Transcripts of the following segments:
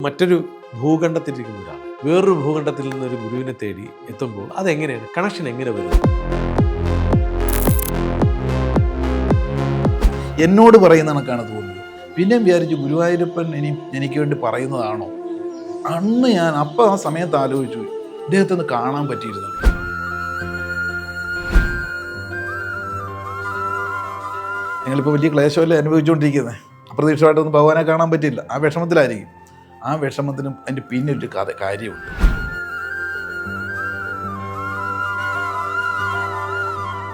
മറ്റൊരു ഭൂഖണ്ഡത്തിലിരിക്കുന്ന ഒരാൾ വേറൊരു ഭൂഖണ്ഡത്തിൽ നിന്നൊരു ഗുരുവിനെ തേടി എത്തുമ്പോൾ അതെങ്ങനെയാണ് കണക്ഷൻ എങ്ങനെ വരും? എന്നോട് പറയുന്ന കണക്കാണ് തോന്നുന്നത്. പിന്നെയും വിചാരിച്ചു ഗുരുവായൂരപ്പൻ എനിക്ക് വേണ്ടി പറയുന്നതാണോ. അന്ന് ഞാൻ ആ സമയത്ത് ആലോചിച്ചു, ഇദ്ദേഹത്തെ ഒന്ന് കാണാൻ പറ്റിയിരുന്നത്. ഞങ്ങളിപ്പോൾ വലിയ ക്ലേശമല്ലേ അനുഭവിച്ചുകൊണ്ടിരിക്കുന്നത്. അപ്രതീക്ഷിതമായിട്ടൊന്നും ഭഗവാനെ കാണാൻ പറ്റില്ല. ആ വിഷമത്തിലായിരിക്കും. ആ വിഷമത്തിനും അതിൻ്റെ പിന്നൊരു കാര്യമുണ്ട്.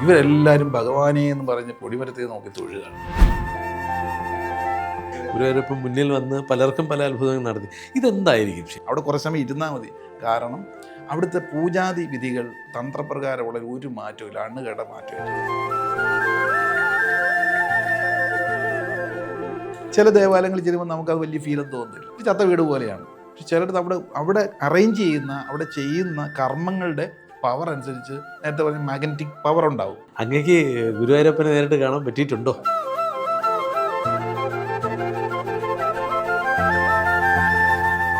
ഇവരെല്ലാവരും ഭഗവാനെ എന്ന് പറഞ്ഞ് പൊടിമരത്തെ നോക്കി തൊഴുകയാണ്. ഗുരുവായൂരപ്പൻ മുന്നിൽ വന്ന് പലർക്കും പല അത്ഭുതങ്ങൾ നടത്തി. ഇതെന്തായിരിക്കും? അവിടെ കുറച്ച് സമയം ഇരുന്നാൽ മതി. കാരണം അവിടുത്തെ പൂജാതി വിധികൾ തന്ത്രപ്രകാരമുള്ള ഒരു മാറ്റമില്ല, അണ്ണുകട മാറ്റമില്ല. ചില ദേവാലയങ്ങളിൽ ചെല്ലുമ്പോൾ നമുക്കത് വലിയ ഫീലൊന്നും തോന്നുന്നില്ല. ചത്ത വീട് പോലെയാണ്. പക്ഷെ ചിലർ അവിടെ അറേഞ്ച് ചെയ്യുന്ന, അവിടെ ചെയ്യുന്ന കർമ്മങ്ങളുടെ പവർ അനുസരിച്ച് നേരത്തെ പറഞ്ഞ മാഗ്നറ്റിക് പവർ ഉണ്ടാവും. അങ്ങേക്ക് ഗുരുവായൂരപ്പനെ നേരിട്ട് കാണാൻ പറ്റിയിട്ടുണ്ടോ?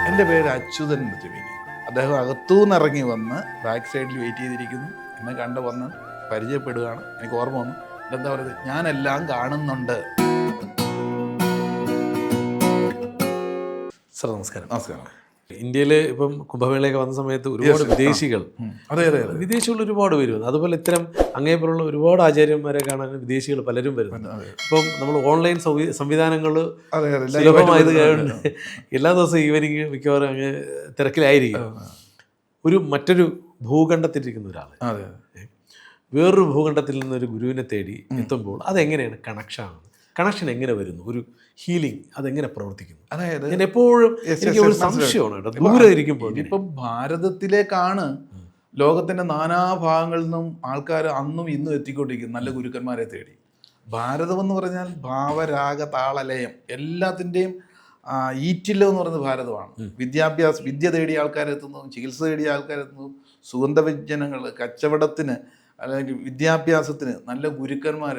എൻ്റെ പേര് അച്യുതൻ ചെവിനി. അദ്ദേഹം അകത്തുനിന്ന് ഇറങ്ങി വന്ന് ബാക്ക് സൈഡിൽ വെയിറ്റ് ചെയ്തിരിക്കുന്നു. എന്നെ കണ്ട് വന്ന് പരിചയപ്പെടുകയാണ്. എനിക്ക് ഓർമ്മ വന്നു. എന്താ പറയുന്നത്, ഞാനെല്ലാം കാണുന്നുണ്ട്. സാർ നമസ്കാരം. നമസ്കാരം. ഇന്ത്യയിൽ ഇപ്പം കുംഭമേളയൊക്കെ വന്ന സമയത്ത് ഒരുപാട് വിദേശികൾ വിദേശികൾ ഒരുപാട് പേര് വന്നു. അതുപോലെ ഇത്തരം അങ്ങേപ്പുറമുള്ള ഒരുപാട് ആചാര്യന്മാരെ കാണാൻ വിദേശികൾ പലരും വരുന്നു. ഇപ്പം നമ്മൾ ഓൺലൈൻ സംവിധാനങ്ങൾ സുലഭമായത് കാരണം എല്ലാ ദിവസവും ഈവനിങ് മിക്കവാറും അങ്ങ് തിരക്കിലായിരിക്കും. മറ്റൊരു ഭൂഖണ്ഡത്തിലിരിക്കുന്ന ഒരാൾ വേറൊരു ഭൂഖണ്ഡത്തിൽ നിന്നൊരു ഗുരുവിനെ തേടി എത്തുമ്പോൾ അതെങ്ങനെയാണ് കണക്ഷൻ എങ്ങനെ വരുന്നു? ഒരു ഹീലിംഗ് അതെങ്ങനെ പ്രവർത്തിക്കുന്നു? അതായത് എപ്പോഴും എനിക്ക് ഒരു സംശയമാണ് ദൂരെ ഇരിക്കുമ്പോൾ. ഇപ്പം ഭാരതത്തിലേക്കാണ് ലോകത്തിന്റെ നാനാഭാഗങ്ങളിൽ നിന്നും ആൾക്കാർ അന്നും ഇന്നും എത്തിക്കൊണ്ടിരിക്കുന്നു നല്ല ഗുരുക്കന്മാരെ തേടി. ഭാരതം എന്ന് പറഞ്ഞാൽ ഭാവരാഗ താളലയം എല്ലാത്തിൻ്റെയും ഈറ്റില്ലം എന്ന് പറയുന്നത് ഭാരതമാണ്. വിദ്യ തേടിയ ആൾക്കാരെത്തുന്നതും ചികിത്സ തേടിയ ആൾക്കാരെത്തുന്നതും സുഗന്ധവ്യഞ്ജനങ്ങൾ, കച്ചവടത്തിന് അല്ലെങ്കിൽ വിദ്യാഭ്യാസത്തിന് നല്ല ഗുരുക്കന്മാർ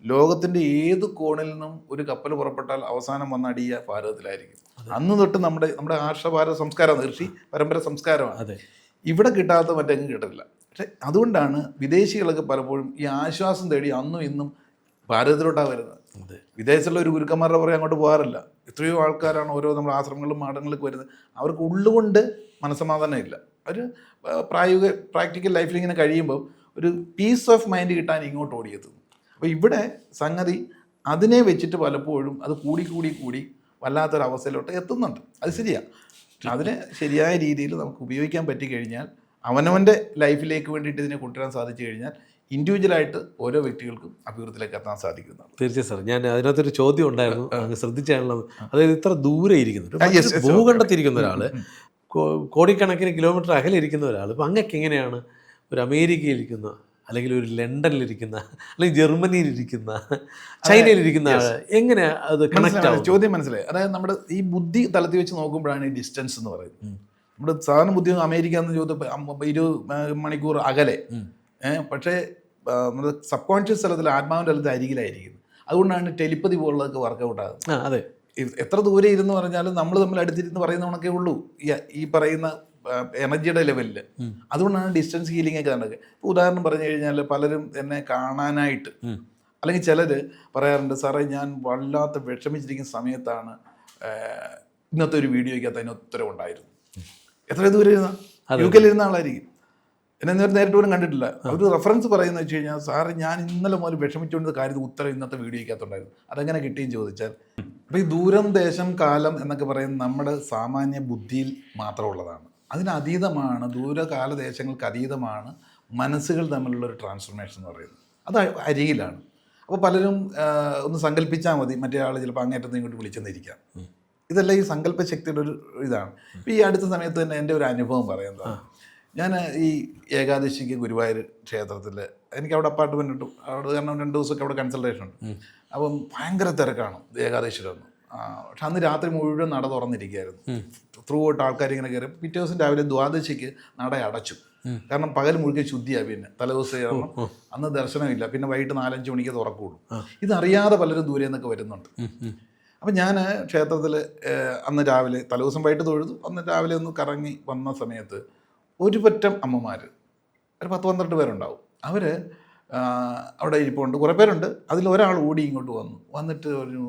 ലോകത്തിൻ്റെ ഏത് കോണിൽ നിന്നും ഒരു കപ്പൽ പുറപ്പെട്ടാൽ അവസാനം വന്നടിയ ഭാരതത്തിലായിരിക്കും. അന്ന് തൊട്ട് നമ്മുടെ ആർഷഭാരത സംസ്കാരമാണ്, ഋഷി പരമ്പര സംസ്കാരമാണ്. ഇവിടെ കിട്ടാത്ത മറ്റെങ്ങും കിട്ടില്ല. പക്ഷെ അതുകൊണ്ടാണ് വിദേശികളൊക്കെ പലപ്പോഴും ഈ ആശ്വാസം തേടി അന്നും ഇന്നും ഭാരതത്തിലോട്ടാണ് വരുന്നത്. വിദേശത്തുള്ള ഒരു ഗുരുക്കന്മാരുടെ പുറകെ അങ്ങോട്ട് പോകാറില്ല. എത്രയോ ആൾക്കാരാണ് ഓരോ നമ്മുടെ ആശ്രമങ്ങളിലും മാടങ്ങളിലേക്ക് വരുന്നത്. അവർക്ക് ഉള്ളുകൊണ്ട് മനസ്സമാധാനം ഇല്ല. ഒരു പ്രാക്ടിക്കൽ ലൈഫിൽ ഇങ്ങനെ കഴിയുമ്പോൾ ഒരു പീസ് ഓഫ് മൈൻഡ് കിട്ടാൻ ഇങ്ങോട്ട് ഓടിയെത്തുന്നു. അപ്പോൾ ഇവിടെ സംഗതി അതിനെ വെച്ചിട്ട് പലപ്പോഴും അത് കൂടി വല്ലാത്തൊരവസ്ഥയിലോട്ട് എത്തുന്നുണ്ട്. അത് ശരിയാണ്. അതിനെ ശരിയായ രീതിയിൽ നമുക്ക് ഉപയോഗിക്കാൻ പറ്റിക്കഴിഞ്ഞാൽ അവനവൻ്റെ ലൈഫിലേക്ക് വേണ്ടിയിട്ട് ഇതിനെ കൊണ്ടുവരാൻ സാധിച്ചു കഴിഞ്ഞാൽ ഇൻഡിവിജ്വലായിട്ട് ഓരോ വ്യക്തികൾക്കും അഭിവൃദ്ധിയിലേക്ക് എത്താൻ സാധിക്കുന്നതാണ്. തീർച്ചയായും സാർ, ഞാൻ അതിനകത്തൊരു ചോദ്യം ഉണ്ടായിരുന്നു, അങ്ങ് ശ്രദ്ധിച്ചാണുള്ളത്. അതായത് ഇത്ര ദൂരെ ഇരിക്കുന്നു, ഭൂഖണ്ഡത്തിരിക്കുന്ന ഒരാൾ, കോടിക്കണക്കിന് കിലോമീറ്റർ അകലെ ഇരിക്കുന്ന ഒരാൾ, ഇപ്പം അങ്ങക്ക് എങ്ങനെയാണ് ഒരു അമേരിക്കയിലിരിക്കുന്ന, അല്ലെങ്കിൽ ഒരു ലണ്ടനിലിരിക്കുന്ന, അല്ലെങ്കിൽ ജർമ്മനിയിലിരിക്കുന്ന, ചൈനയിലിരിക്കുന്ന ആൾ എങ്ങനെ അത് കണക്ട് ആവും? ചോദ്യം മനസ്സിലായി. അതായത് നമ്മുടെ ഈ ബുദ്ധി തലത്തിൽ വെച്ച് നോക്കുമ്പോഴാണ് ഈ ഡിസ്റ്റൻസ് എന്ന് പറയുന്നത്. നമ്മുടെ സാധാരണ ബുദ്ധി അമേരിക്ക എന്ന് ചോദിച്ചപ്പോൾ 20 മണിക്കൂർ അകലെ, പക്ഷേ നമ്മുടെ സബ് കോൺഷ്യസ് തലത്തിൽ, ആത്മാവിൻ്റെ തലത്തിൽ അരികിലായിരിക്കുന്നത്. അതുകൊണ്ടാണ് ടെലിപ്പതി പോലുള്ളതൊക്കെ വർക്കൗട്ട് ആകുന്നത്. അതെ, എത്ര ദൂരെ ഇരുന്ന് പറഞ്ഞാലും നമ്മൾ തമ്മിൽ അടുത്തിരുന്ന് പറയുന്ന കണക്കേ ഉള്ളൂ ഈ പറയുന്ന എനർജിയുടെ ലെവലിൽ. അതുകൊണ്ടാണ് ഡിസ്റ്റൻസ് ഹീലിംഗ് ഒക്കെ നടക്കുക. ഇപ്പോൾ ഉദാഹരണം പറഞ്ഞു കഴിഞ്ഞാൽ പലരും എന്നെ കാണാനായിട്ട്, അല്ലെങ്കിൽ ചിലർ പറയാറുണ്ട്, സാറേ ഞാൻ വല്ലാത്ത വിഷമിച്ചിരിക്കുന്ന സമയത്താണ് ഇന്നത്തെ ഒരു വീഡിയോയ്ക്കകത്ത് അതിന് ഉത്തരവുണ്ടായിരുന്നു. എത്ര ദൂരം ഇരുന്ന UK ഇരുന്ന ആളായിരിക്കും. എന്നെ നേരിട്ട് പോലും കണ്ടിട്ടില്ല. അവർ റെഫറൻസ് പറയുന്നത് വെച്ച് കഴിഞ്ഞാൽ, സാറ് ഞാൻ ഇന്നലെ മുതൽ വിഷമിച്ചുകൊണ്ട കാര്യത്തിൽ ഉത്തരം ഇന്നത്തെ വീഡിയോയ്ക്കകത്തുണ്ടായിരുന്നു. അതെങ്ങനെ കിട്ടിയെന്ന് ചോദിച്ചാൽ, അപ്പോൾ ഈ ദൂരം, ദേശം, കാലം എന്നൊക്കെ പറയുന്നത് നമ്മുടെ സാമാന്യ ബുദ്ധിയിൽ മാത്രമുള്ളതാണ്. അതിനതീതമാണ്, ദൂരകാലദേശങ്ങൾക്ക് അതീതമാണ് മനസ്സുകൾ തമ്മിലുള്ളൊരു ട്രാൻസ്ഫോർമേഷൻ എന്ന് പറയുന്നത്. അത് അരികിലാണ്. അപ്പോൾ പലരും ഒന്ന് സങ്കല്പിച്ചാൽ മതി, മറ്റേ ആൾ ചിലപ്പോൾ അങ്ങേറ്റത്ത് ഇങ്ങോട്ട് വിളിച്ചെന്നിരിക്കാം. ഇതെല്ലാം ഈ സങ്കല്പ ശക്തിയുടെ ഒരു ഇതാണ്. ഇപ്പോൾ ഈ അടുത്ത സമയത്ത് തന്നെ എൻ്റെ ഒരു അനുഭവം പറയുന്നത്, ഞാൻ ഈ ഏകാദശിക്ക് ഗുരുവായൂർ ക്ഷേത്രത്തിൽ, എനിക്ക് അവിടെ അപ്പാർട്ട്മെൻറ്റ് കിട്ടും. അവിടെ കാരണം 2 ദിവസമൊക്കെ അവിടെ കൺസൾട്ടേഷൻ ഉണ്ട്. അപ്പം ഭയങ്കര തിരക്കാണ് ഏകാദശിയിലൊന്നും. പക്ഷെ അന്ന് രാത്രി മുഴുവൻ നട തുറന്നിരിക്കുകയായിരുന്നു. ത്രൂ ഔട്ട് ആൾക്കാർ ഇങ്ങനെ കയറി. പിറ്റേ ദിവസം രാവിലെ ദ്വാദശിക്ക് നട അടച്ചു. കാരണം പകൽ മുഴുവൻ ശുദ്ധിയാണ്. പിന്നെ തലേദിവസം കാരണം അന്ന് ദർശനമില്ല. പിന്നെ വൈകിട്ട് 4-5 മണിക്ക് തുറക്കുള്ളൂ. ഇതറിയാതെ പലരും ദൂരെ നിന്നൊക്കെ വരുന്നുണ്ട്. അപ്പം ഞാൻ ക്ഷേത്രത്തിൽ അന്ന് രാവിലെ തലേദിവസം വൈകിട്ട് തൊഴുതു, അന്ന് രാവിലെ ഒന്ന് കറങ്ങി വന്ന സമയത്ത് ഒരു പറ്റം അമ്മമാർ, ഒരു 10-12 പേരുണ്ടാവും. അവർ അവിടെ ഇരിപ്പുണ്ട്, കുറേ പേരുണ്ട്. അതിലൊരാൾ ഓടി ഇങ്ങോട്ട് വന്നിട്ട് പറഞ്ഞു,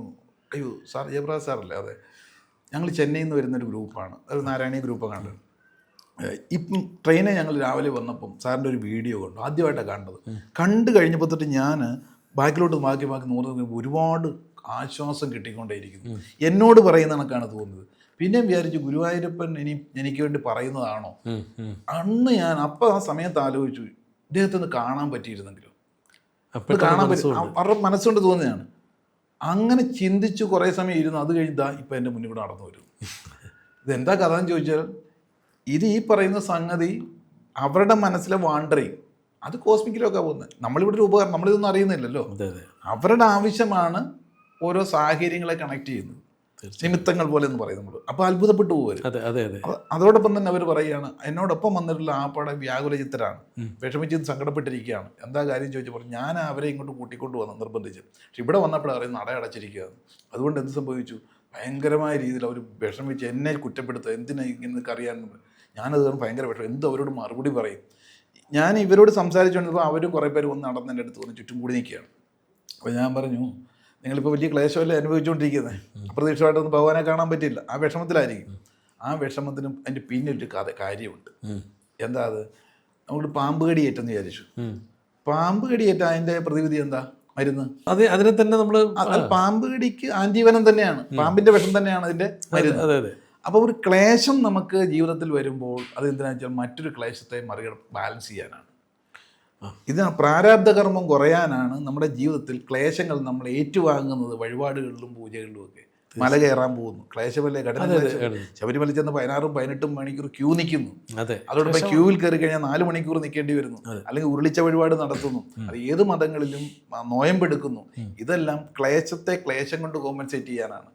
അയ്യോ സാർ ജയപ്രകാശ് സാറല്ലേ? അതെ, ഞങ്ങൾ ചെന്നൈയിൽ നിന്ന് വരുന്നൊരു ഗ്രൂപ്പാണ്, ഒരു നാരായണീയ ഗ്രൂപ്പ് കണ്ടത്. ഇപ്പം ട്രെയിനെ ഞങ്ങൾ രാവിലെ വന്നപ്പം സാറിൻ്റെ ഒരു വീഡിയോ കണ്ടു, ആദ്യമായിട്ടാണ് കണ്ടു കഴിഞ്ഞപ്പോൾ തൊട്ട് ഞാൻ ബാക്കിലോട്ട് ബാക്കി നോക്കുന്നത് ഒരുപാട് ആശ്വാസം കിട്ടിക്കൊണ്ടേയിരിക്കുന്നു. എന്നോട് പറയുന്ന കണക്കാണ് തോന്നുന്നത്. പിന്നെയും വിചാരിച്ചു ഗുരുവായൂരപ്പൻ എനിക്ക് വേണ്ടി പറയുന്നതാണോ? അന്ന് ഞാൻ ആ സമയത്ത് ആലോചിച്ചു, ഇദ്ദേഹത്തെ ഒന്ന് കാണാൻ പറ്റിയിരുന്നെങ്കിലും, കാണാൻ പറ്റും, അവരുടെ മനസ്സുകൊണ്ട് തോന്നിയതാണ്. അങ്ങനെ ചിന്തിച്ചു കുറേ സമയം ഇരുന്നു. അത് കഴിഞ്ഞാ ഇപ്പം എൻ്റെ മുന്നിൽ കൂടെ നടന്നു വരും. ഇതെന്താ കഥ എന്ന് ചോദിച്ചാൽ, ഇത് ഈ പറയുന്ന സംഗതി അവരുടെ മനസ്സിലെ വാണ്ടറിങ്, അത് കോസ്മിക്കിലൊക്കെ പോകുന്നത്. നമ്മളിവിടെ ഒരു ഉപകാരം, നമ്മളിതൊന്നും അറിയുന്നില്ലല്ലോ. അവരുടെ ആവശ്യമാണ് ഓരോ സാഹചര്യങ്ങളെ കണക്ട് ചെയ്യുന്നത്, നിമിത്തങ്ങൾ പോലെ എന്ന് പറയും നമ്മൾ. അപ്പോൾ അത്ഭുതപ്പെട്ടു പോകും. അതോടൊപ്പം തന്നെ അവർ പറയുകയാണ്, എന്നോടൊപ്പം വന്നിട്ടുള്ള ആ പടം വ്യാകുലചിത്തരാണ്, വിഷമിച്ച് സങ്കടപ്പെട്ടിരിക്കുകയാണ്. എന്താ കാര്യം ചോദിച്ചപ്പോൾ ഞാൻ അവരെ ഇങ്ങോട്ട് കൂട്ടിക്കൊണ്ട് വന്നു നിർബന്ധിച്ച്. പക്ഷെ ഇവിടെ വന്നപ്പോൾ അറിയുന്ന നട അടച്ചിരിക്കുകയാണ്. അതുകൊണ്ട് എന്ത് സംഭവിച്ചു, ഭയങ്കരമായ രീതിയിൽ അവർ വിഷമിച്ച് എന്നെ കുറ്റപ്പെടുത്തുക, എന്തിനാ ഇങ്ങനെയൊക്കെ അറിയാമെന്ന്. ഞാനത് ഭയങ്കര വിഷമം, എന്ത് അവരോട് മറുപടി പറയും. ഞാൻ ഇവരോട് സംസാരിച്ചുകൊണ്ടിരുമ്പോൾ അവർ കുറേ പേര് വന്ന് നടന്ന് എൻ്റെ അടുത്ത് വന്ന് ചുറ്റും കൂടി നിൽക്കുകയാണ്. അപ്പോൾ ഞാൻ പറഞ്ഞു, നിങ്ങളിപ്പോൾ വലിയ ക്ലേശമല്ലേ അനുഭവിച്ചുകൊണ്ടിരിക്കുന്നത്, അപ്രതീക്ഷിതമായിട്ടൊന്നും ഭഗവാനെ കാണാൻ പറ്റില്ല, ആ വിഷമത്തിലായിരിക്കും. ആ വിഷമത്തിനും അതിൻ്റെ പിന്നൊരു കാര്യമുണ്ട്. എന്താ അത്, നമുക്ക് പാമ്പ് കടിയേറ്റെന്ന് വിചാരിച്ചു. പാമ്പ് കടിയേറ്റ അതിൻ്റെ പ്രതിവിധി എന്താ? മരുന്ന്. അതിനെ തന്നെ നമ്മൾ പാമ്പ് കടിക്ക് ആൻജീവനം തന്നെയാണ്, പാമ്പിൻ്റെ വിഷം തന്നെയാണ് അതിൻ്റെ മരുന്ന്. അപ്പോൾ ഒരു ക്ലേശം നമുക്ക് ജീവിതത്തിൽ വരുമ്പോൾ അത് എന്തിനാ വെച്ചാൽ മറ്റൊരു ക്ലേശത്തെ ബാലൻസ് ചെയ്യാനാണ്. ഇത് പ്രാരാബ്ധകർമ്മം കുറയാനാണ്. നമ്മുടെ ജീവിതത്തിൽ ക്ലേശങ്ങൾ നമ്മൾ ഏറ്റുവാങ്ങുന്നത് വഴിപാടുകളിലും പൂജകളിലും ഒക്കെ. മല കയറാൻ പോകുന്നു, ക്ലേശമല്ലേ, കഠിന ശബരിമല ചെന്ന് 16-18 മണിക്കൂർ ക്യൂ നിൽക്കുന്നു. അതോടൊപ്പം ക്യൂവിൽ കയറി കഴിഞ്ഞാൽ 4 മണിക്കൂർ നിൽക്കേണ്ടി വരുന്നു. അല്ലെങ്കിൽ ഉരുളിച്ച വഴിപാട് നടത്തുന്നു, അത് ഏത് മതങ്ങളിലും നോയമ്പെടുക്കുന്നു. ഇതെല്ലാം ക്ലേശത്തെ ക്ലേശം കൊണ്ട് കോമ്പൻസേറ്റ് ചെയ്യാനാണ്.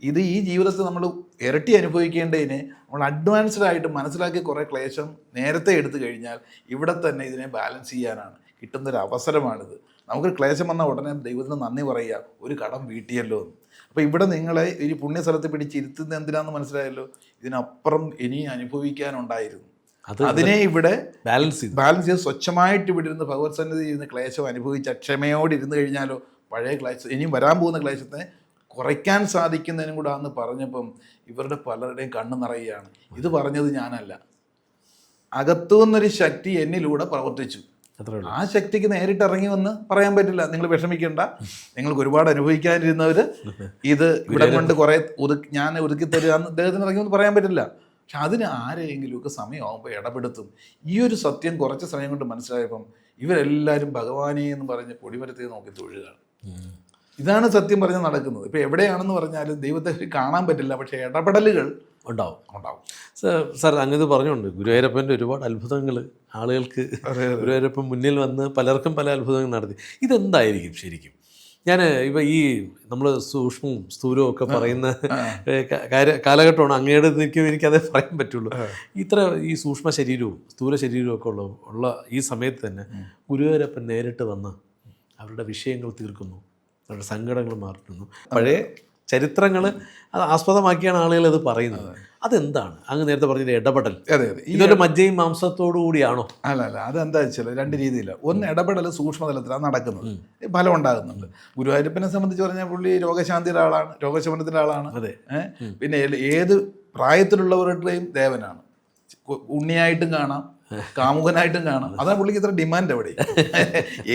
ഇത് ഈ ജീവിതത്തിൽ നമ്മൾ ഇരട്ടി അനുഭവിക്കേണ്ടതിനെ നമ്മൾ അഡ്വാൻസ്ഡ് ആയിട്ട് മനസ്സിലാക്കി കുറേ ക്ലേശം നേരത്തെ എടുത്തു കഴിഞ്ഞാൽ ഇവിടെ തന്നെ ഇതിനെ ബാലൻസ് ചെയ്യാനാണ് കിട്ടുന്നൊരു അവസരമാണിത്. നമുക്ക് ക്ലേശം വന്നാൽ ഉടനെ ദൈവത്തിന് നന്ദി പറയുക, ഒരു കടം വീട്ടിയല്ലോ എന്ന്. അപ്പോൾ ഇവിടെ നിങ്ങളെ ഈ പുണ്യസ്ഥലത്ത് പിടിച്ചിരുത്തുന്നത് എന്തിനാണെന്ന് മനസ്സിലായല്ലോ. ഇതിനപ്പുറം ഇനി അനുഭവിക്കാനുണ്ടായിരുന്നു. അതിനെ ഇവിടെ ബാലൻസ് ചെയ്ത് സ്വച്ഛമായിട്ട് ഇവിടെ ഇരുന്ന് ഭഗവത് സന്നിധി ഇരുന്ന് ക്ലേശം അനുഭവിച്ച് ക്ഷമയോടെ ഇരുന്ന് കഴിഞ്ഞാലോ പഴയ ക്ലേശം ഇനിയും വരാൻ പോകുന്ന ക്ലേശത്തെ കുറയ്ക്കാൻ സാധിക്കുന്നതിനും കൂടെ ആണെന്ന് പറഞ്ഞപ്പം ഇവരുടെ പലരുടെയും കണ്ണ് നിറയുകയാണ്. ഇത് പറഞ്ഞത് ഞാനല്ല, അകത്തുനിന്നൊരു ശക്തി എന്നിലൂടെ പ്രവർത്തിച്ചു. ആ ശക്തിക്ക് നേരിട്ട് ഇറങ്ങി വന്ന് പറയാൻ പറ്റില്ല, നിങ്ങൾ വിഷമിക്കേണ്ട, നിങ്ങൾക്ക് ഒരുപാട് അനുഭവിക്കാനിരുന്നവർ ഇത് ഇവിടെ കൊണ്ട് കുറേ ഞാൻ ഒതുക്കി തരികയെന്ന് അദ്ദേഹത്തിന് ഇറങ്ങി വന്ന് പറയാൻ പറ്റില്ല. പക്ഷെ അതിന് ആരെയെങ്കിലുമൊക്കെ സമയമാകുമ്പോൾ ഇടപെടുത്തും. ഈ ഒരു സത്യം കുറച്ച് സമയം കൊണ്ട് മനസ്സിലായപ്പം ഇവരെല്ലാവരും ഭഗവാനെ എന്ന് പറഞ്ഞ് പൊടിമരത്തെ നോക്കി തൊഴുകയാണ്. ഇതാണ് സത്യം പറഞ്ഞാൽ നടക്കുന്നത്. ഇപ്പോൾ എവിടെയാണെന്ന് പറഞ്ഞാലും ദൈവത്തെ കാണാൻ പറ്റില്ല, പക്ഷേ ഇടപെടലുകൾ ഉണ്ടാവും. സാർ അങ്ങത് പറഞ്ഞുകൊണ്ട് ഗുരുവായൂരപ്പൻ്റെ ഒരുപാട് അത്ഭുതങ്ങൾ ആളുകൾക്ക് ഗുരുവായൂരപ്പൻ മുന്നിൽ വന്ന് പലർക്കും പല അത്ഭുതങ്ങൾ നടത്തി. ഇതെന്തായിരിക്കും ശരിക്കും? ഞാൻ ഇപ്പോൾ ഈ നമ്മൾ സൂക്ഷ്മവും സ്ഥൂലവും ഒക്കെ പറയുന്ന കാലഘട്ടമാണ്. അങ്ങയുടെ നിൽക്കും എനിക്കതേ പറയാൻ പറ്റുള്ളൂ. ഇത്ര ഈ സൂക്ഷ്മ ശരീരവും സ്ഥൂല ശരീരവും ഒക്കെ ഉള്ള ഈ സമയത്ത് തന്നെ ഗുരുവായൂരപ്പൻ നേരിട്ട് വന്ന് അവരുടെ വിഷയങ്ങൾ തീർക്കുന്നു, അവരുടെ സങ്കടങ്ങൾ മാറ്റുന്നു. പഴയ ചരിത്രങ്ങൾ അത് ആസ്പദമാക്കിയാണ് ആളുകൾ ഇത് പറയുന്നത്. അതെന്താണ് അങ്ങ് നേരത്തെ പറഞ്ഞ ഇടപെടൽ? ഇതൊരു മജ്ജയും മാംസത്തോടു കൂടിയാണോ? അല്ല, അതെന്താ വെച്ചാൽ 2 രീതിയിലാണ്. ഒന്ന്, ഇടപെടൽ സൂക്ഷ്മതലത്തിലാണ് നടക്കുന്നത്, ഫലം ഉണ്ടാകുന്നുണ്ട്. ഗുരുവായൂരപ്പനെ സംബന്ധിച്ച് പറഞ്ഞാൽ പുള്ളി രോഗശാന്തിയുടെ ആളാണ്, രോഗശമനത്തിൻ്റെ ആളാണ്. പിന്നെ ഏത് പ്രായത്തിലുള്ളവരുടെയും ദേവനാണ്. ഉണ്ണിയായിട്ടും കാണാം, കാമുകനായിട്ടും കാണാം. അതാണ് പുള്ളിക്ക് ഇത്ര ഡിമാൻഡ്. അവിടെ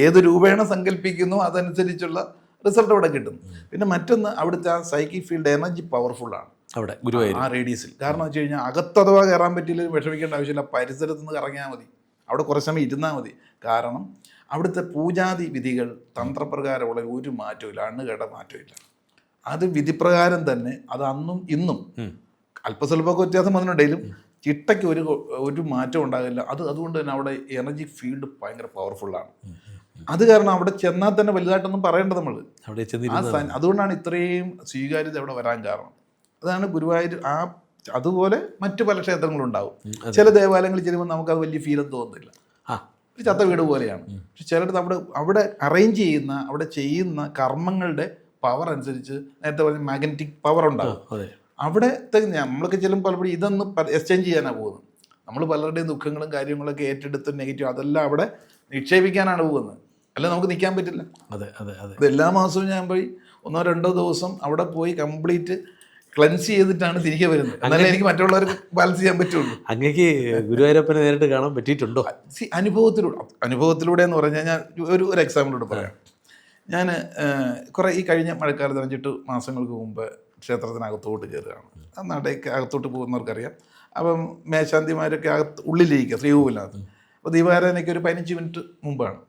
ഏത് രൂപേണ സങ്കല്പിക്കുന്നു അതനുസരിച്ചുള്ള റിസൾട്ട് അവിടെ കിട്ടും. പിന്നെ മറ്റൊന്ന്, അവിടുത്തെ ആ സൈക്കിക് ഫീൽഡ് എനർജി പവർഫുള്ളാണ് അവിടെ ഗുരുവായൂർ ആ റേഡിയസിൽ. കാരണം വെച്ച് കഴിഞ്ഞാൽ അകത്തഥവാ കയറാൻ പറ്റിയില്ല, വിഷമിക്കേണ്ട ആവശ്യമില്ല, പരിസരത്ത് നിന്ന് ഇറങ്ങിയാൽ മതി, അവിടെ കുറച്ച് സമയം ഇരുന്നാൽ മതി. കാരണം അവിടുത്തെ പൂജാതി വിധികൾ തന്ത്രപ്രകാരമുള്ള ഒരു മാറ്റമില്ല, അണ്ണുകേട്ട മാറ്റമില്ല. അത് വിധിപ്രകാരം തന്നെ, അത് അന്നും ഇന്നും അല്പസ്വല്പമൊക്കെ വ്യത്യാസം വന്നിട്ടുണ്ടെങ്കിലും ചിട്ടയ്ക്ക് ഒരു മാറ്റം ഉണ്ടാകില്ല. അതുകൊണ്ട് തന്നെ അവിടെ എനർജി ഫീൽഡ് ഭയങ്കര പവർഫുള്ളാണ്. അത് കാരണം അവിടെ ചെന്നാൽ തന്നെ വലുതായിട്ടൊന്നും പറയേണ്ടത് നമ്മൾ അവിടെ അതുകൊണ്ടാണ് ഇത്രയും സ്വീകാര്യത അവിടെ വരാൻ കാരണം. അതാണ് ഗുരുവായൂർ. അതുപോലെ മറ്റു പല ക്ഷേത്രങ്ങളും ഉണ്ടാവും. ചില ദേവാലയങ്ങളിൽ ചെല്ലുമ്പോൾ നമുക്കത് വലിയ ഫീലൊന്നും തോന്നുന്നില്ല, ഒരു ചത്ത വീട് പോലെയാണ്. പക്ഷെ ചിലടത്ത് അവിടെ അറേഞ്ച് ചെയ്യുന്ന, അവിടെ ചെയ്യുന്ന കർമ്മങ്ങളുടെ പവർ അനുസരിച്ച് നേരത്തെ പറഞ്ഞ മാഗ്നറ്റിക് പവർ ഉണ്ടാകും. അതെ. അവിടെ നമ്മളൊക്കെ ചെല്ലുമ്പോൾ പലപ്പോഴും ഇതൊന്ന് എക്സ്ചേഞ്ച് ചെയ്യാനാണ് പോകുന്നത്. നമ്മൾ പലരുടെയും ദുഃഖങ്ങളും കാര്യങ്ങളൊക്കെ ഏറ്റെടുത്ത് നെഗറ്റീവ് അതെല്ലാം അവിടെ നിക്ഷേപിക്കാനാണ് പോകുന്നത്. അല്ല നമുക്ക് നിൽക്കാൻ പറ്റില്ല. അതെ അതെ അതെ. ഇത് എല്ലാ മാസവും ഞാൻ പോയി 1-2 ദിവസം അവിടെ പോയി കംപ്ലീറ്റ് ക്ലൻസ് ചെയ്തിട്ടാണ് തിരികെ വരുന്നത്. എന്നാലേ എനിക്ക് മറ്റുള്ളവർക്ക് ബാലൻസ് ചെയ്യാൻ പറ്റുള്ളൂ. അങ്ങേക്ക് ഗുരുവായൂരപ്പനെ നേരിട്ട് കാണാൻ പറ്റിയിട്ടുണ്ടോ? അനുഭവത്തിലൂടെ എന്ന് പറഞ്ഞാൽ ഞാൻ ഒരു എക്സാമ്പിളോട് പറയാം. ഞാൻ കുറേ ഈ കഴിഞ്ഞ മഴക്കാലത്ത് 5-8 മാസങ്ങൾക്ക് മുമ്പ് ക്ഷേത്രത്തിനകത്തോട്ട് കയറുകയാണ്. ആ നടയ്ക്ക് അകത്തോട്ട് പോകുന്നവർക്കറിയാം. അപ്പം മേശാന്തിമാരൊക്കെ ഉള്ളിലിരിക്കുക ശ്രീകോവിലിനകത്ത്. അപ്പോൾ ദീപാരാധനയ്ക്ക് ഒരു 15 മിനിറ്റ് മുമ്പാണ്.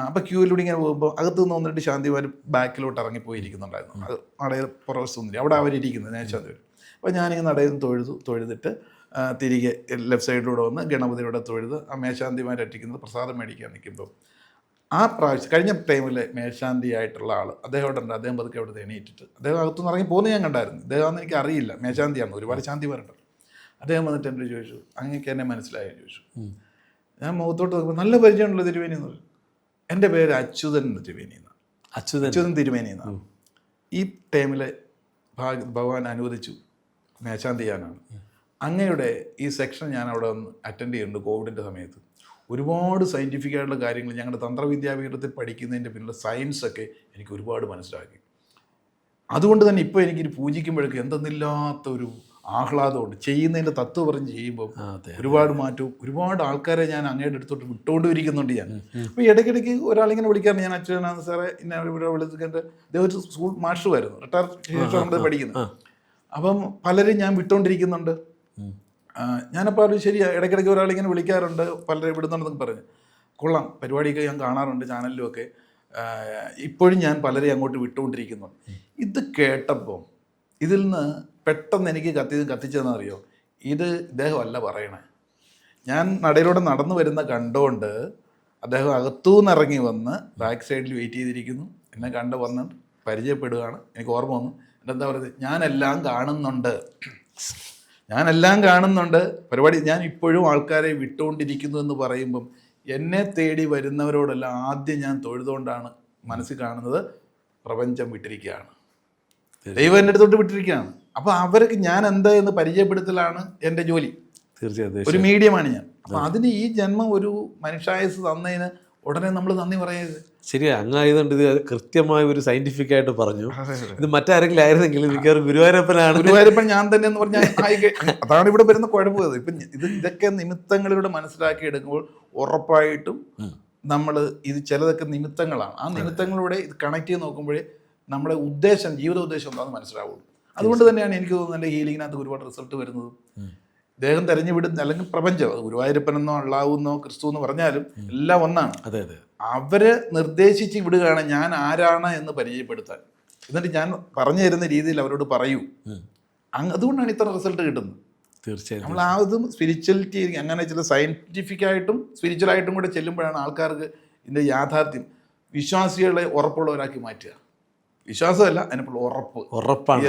അപ്പോൾ ക്യൂവിലൂടെ ഇങ്ങനെ പോകുമ്പോൾ അകത്ത് നിന്ന് 1-2 ശാന്തിമാർ ബാക്കിലോട്ട് ഇറങ്ങിപ്പോയിരിക്കുന്നുണ്ടായിരുന്നു. അത് നടയിൽ പുറവശത്തൊന്നുമില്ല, അവിടെ അവരിയ്ക്കുന്നത് മേശാന്തിമാർ. അപ്പോൾ ഞാനിങ്ങനെ നടയിൽ നിന്ന് തൊഴുതിട്ട് തിരികെ ലെഫ്റ്റ് സൈഡിലൂടെ വന്ന് ഗണപതിയുടെ തൊഴുത് ആ മേശാന്തിമാരറ്റിക്കുന്നത് പ്രസാദം മേടിക്കാൻ നിൽക്കുമ്പോൾ ആ പ്രാവശ്യം കഴിഞ്ഞ ടൈമിൽ മേൽശാന്തി ആയിട്ടുള്ള ആൾ അദ്ദേഹം പതുക്കെ അവിടെ എണീറ്റിട്ട് അദ്ദേഹം അകത്തുനിന്ന് ഇറങ്ങി പോകുന്നത് ഞാൻ കണ്ടായിരുന്നു. അദ്ദേഹമാണെന്ന് എനിക്ക് അറിയില്ല, മേൽശാന്തിയാണ്, ഒരുപാട് ശാന്തിമാരുണ്ട്. അദ്ദേഹം വന്നിട്ട് എന്നോട് ചോദിച്ചു, അങ്ങേക്ക് എന്നെ മനസ്സിലായെന്ന് ചോദിച്ചു. ഞാൻ മുഖത്തോട്ട് നോക്കുമ്പോൾ നല്ല പരിചയമുണ്ടല്ലോ തിരുമേനി എന്ന് പറഞ്ഞു. എൻ്റെ പേര് അച്യുതൻ തിരുമേനി എന്നാണ്. അച്യുതൻ തിരുമേനി എന്നാണ്. ഈ ടൈമിൽ ഭഗവാൻ അനുവദിച്ചു മേൽശാന്തി ചെയ്യാനാണ്. അങ്ങയുടെ ഈ സെക്ഷൻ ഞാൻ അവിടെ വന്ന് അറ്റൻഡ് ചെയ്യുന്നുണ്ട് കോവിഡിൻ്റെ സമയത്ത്. ഒരുപാട് സയൻറ്റിഫിക് ആയിട്ടുള്ള കാര്യങ്ങൾ ഞങ്ങളുടെ തന്ത്രവിദ്യാപീഠത്തിൽ പഠിക്കുന്നതിൻ്റെ പിന്നിലുള്ള സയൻസൊക്കെ എനിക്ക് ഒരുപാട് മനസ്സിലാക്കി. അതുകൊണ്ട് തന്നെ ഇപ്പോൾ എനിക്കിത് പൂജിക്കുമ്പോഴൊക്കെ എന്തെന്നില്ലാത്തൊരു ആഹ്ലാദമുണ്ട്. ചെയ്യുന്നതിൻ്റെ തത്വം പറഞ്ഞ് ചെയ്യുമ്പോൾ ഒരുപാട് മാറ്റവും ഒരുപാട് ആൾക്കാരെ ഞാൻ അങ്ങയുടെ അടുത്തോട്ട് വിട്ടുകൊണ്ടിരിക്കുന്നുണ്ട് ഞാൻ. അപ്പോൾ ഇടയ്ക്കിടയ്ക്ക് ഒരാളിങ്ങനെ വിളിക്കാറുണ്ട്, ഞാൻ അച്യുതനാണ് സാറേ ഇന്ന ഇവിടെ വിളിച്ചിട്ട്. അദ്ദേഹം ഒരു സ്കൂൾ മാസ്റ്ററുമായിരുന്നു, റിട്ടയർ ശേഷം നമ്മൾ പഠിക്കുന്നത്. അപ്പം പലരും ഞാൻ വിട്ടുകൊണ്ടിരിക്കുന്നുണ്ട്. ഞാനപ്പോൾ അത് ശരി, ഇടയ്ക്കിടയ്ക്ക് ഒരാളിങ്ങനെ വിളിക്കാറുണ്ട്, പലരും വിടുന്നുണ്ടെന്നൊക്കെ പറഞ്ഞ്. കൊള്ളാം, പരിപാടിയൊക്കെ ഞാൻ കാണാറുണ്ട് ചാനലിലുമൊക്കെ. ഇപ്പോഴും ഞാൻ പലരെയും അങ്ങോട്ട് വിട്ടുകൊണ്ടിരിക്കുന്നുണ്ട്. ഇത് കേട്ടപ്പോൾ ഇതിൽ നിന്ന് പെട്ടെന്ന് എനിക്ക് കത്തിച്ചതെന്നറിയോ, ഇത് ഇദ്ദേഹമല്ല പറയണേ. ഞാൻ നടയിലൂടെ നടന്നു വരുന്ന കണ്ടുകൊണ്ട് അദ്ദേഹം അകത്തുനിന്ന് ഇറങ്ങി വന്ന് ബാക്ക് സൈഡിൽ വെയിറ്റ് ചെയ്തിരിക്കുന്നു. എന്നെ കണ്ട് വന്ന് പരിചയപ്പെടുകയാണ്. എനിക്ക് ഓർമ്മ വന്നു, എന്താ പറയുന്നത്, ഞാനെല്ലാം കാണുന്നുണ്ട് പരിപാടി. ഞാൻ ഇപ്പോഴും ആൾക്കാരെ വിട്ടുകൊണ്ടിരിക്കുന്നു എന്ന് പറയുമ്പം എന്നെ തേടി വരുന്നവരോടെല്ലാം ആദ്യം ഞാൻ തൊഴുതുകൊണ്ടാണ് മനസ്സിൽ കാണുന്നത്, പ്രപഞ്ചം വിട്ടിരിക്കുകയാണ്, ദൈവം എൻ്റെ അടുത്തോട്ട് വിട്ടിരിക്കുകയാണ്. അപ്പോൾ അവർക്ക് ഞാൻ എന്താ എന്ന് പരിചയപ്പെടുത്തലാണ് എൻ്റെ ജോലി. തീർച്ചയായും ഒരു മീഡിയമാണ് ഞാൻ. അപ്പോൾ അതിന് ഈ ജന്മം ഒരു മനുഷ്യായുസ് തന്നതിന് ഉടനെ നമ്മൾ നന്ദി പറയരുത്. ശരിയാ, അങ്ങായതുകൊണ്ട് ഇത് കൃത്യമായ ഒരു സയന്റിഫിക് ആയിട്ട് പറഞ്ഞു. ഇത് മറ്റാരെങ്കിലും ആയിരുന്നെങ്കിലും മിക്കവാറും ഗുരുവായൂരപ്പൻ ഞാൻ തന്നെ എന്ന് പറഞ്ഞാൽ അതാണ് ഇവിടെ വരുന്ന കുഴപ്പത്. ഇപ്പം ഇതൊക്കെ നിമിത്തങ്ങളിലൂടെ മനസ്സിലാക്കി എടുക്കുമ്പോൾ ഉറപ്പായിട്ടും നമ്മൾ ഇത് ചിലതൊക്കെ നിമിത്തങ്ങളാണ്. ആ നിമിത്തങ്ങളിലൂടെ ഇത് കണക്ട് ചെയ്ത് നോക്കുമ്പോഴേ നമ്മുടെ ഉദ്ദേശം, ജീവിത ഉദ്ദേശം എന്താണെന്ന് മനസ്സിലാവുള്ളൂ. അതുകൊണ്ട് തന്നെയാണ് എനിക്ക് തോന്നുന്നത് എൻ്റെ ഹീലിങ്ങിനകത്ത് ഒരുപാട് റിസൾട്ട് വരുന്നത്. അദ്ദേഹം തെരഞ്ഞുവിടുന്ന, അല്ലെങ്കിൽ പ്രപഞ്ചം, ഗുരുവായൂരപ്പനെന്നോ അള്ളാഹുവെന്നോ ക്രിസ്തു എന്ന് പറഞ്ഞാലും എല്ലാം ഒന്നാണ്. അതെ അതെ. അവര് നിർദ്ദേശിച്ച് വിടുകയാണ് ഞാൻ ആരാണ് എന്ന് പരിചയപ്പെടുത്താൻ. എന്നിട്ട് ഞാൻ പറഞ്ഞു തരുന്ന രീതിയിൽ അവരോട് പറയൂ. അതുകൊണ്ടാണ് ഇത്ര റിസൾട്ട് കിട്ടുന്നത്. തീർച്ചയായും നമ്മൾ ആ ഇതും സ്പിരിച്വാലിറ്റി അങ്ങനെ ചില സയൻറ്റിഫിക് ആയിട്ടും സ്പിരിച്വലായിട്ടും കൂടെ ചെല്ലുമ്പോഴാണ് ആൾക്കാർക്ക് ഇതിൻ്റെ യാഥാർത്ഥ്യം, വിശ്വാസികളെ ഉറപ്പുള്ളവരാക്കി മാറ്റുക. വിശ്വാസമല്ല, അതിനുള്ള ഉറപ്പാണ്. ഉറപ്പാണ്.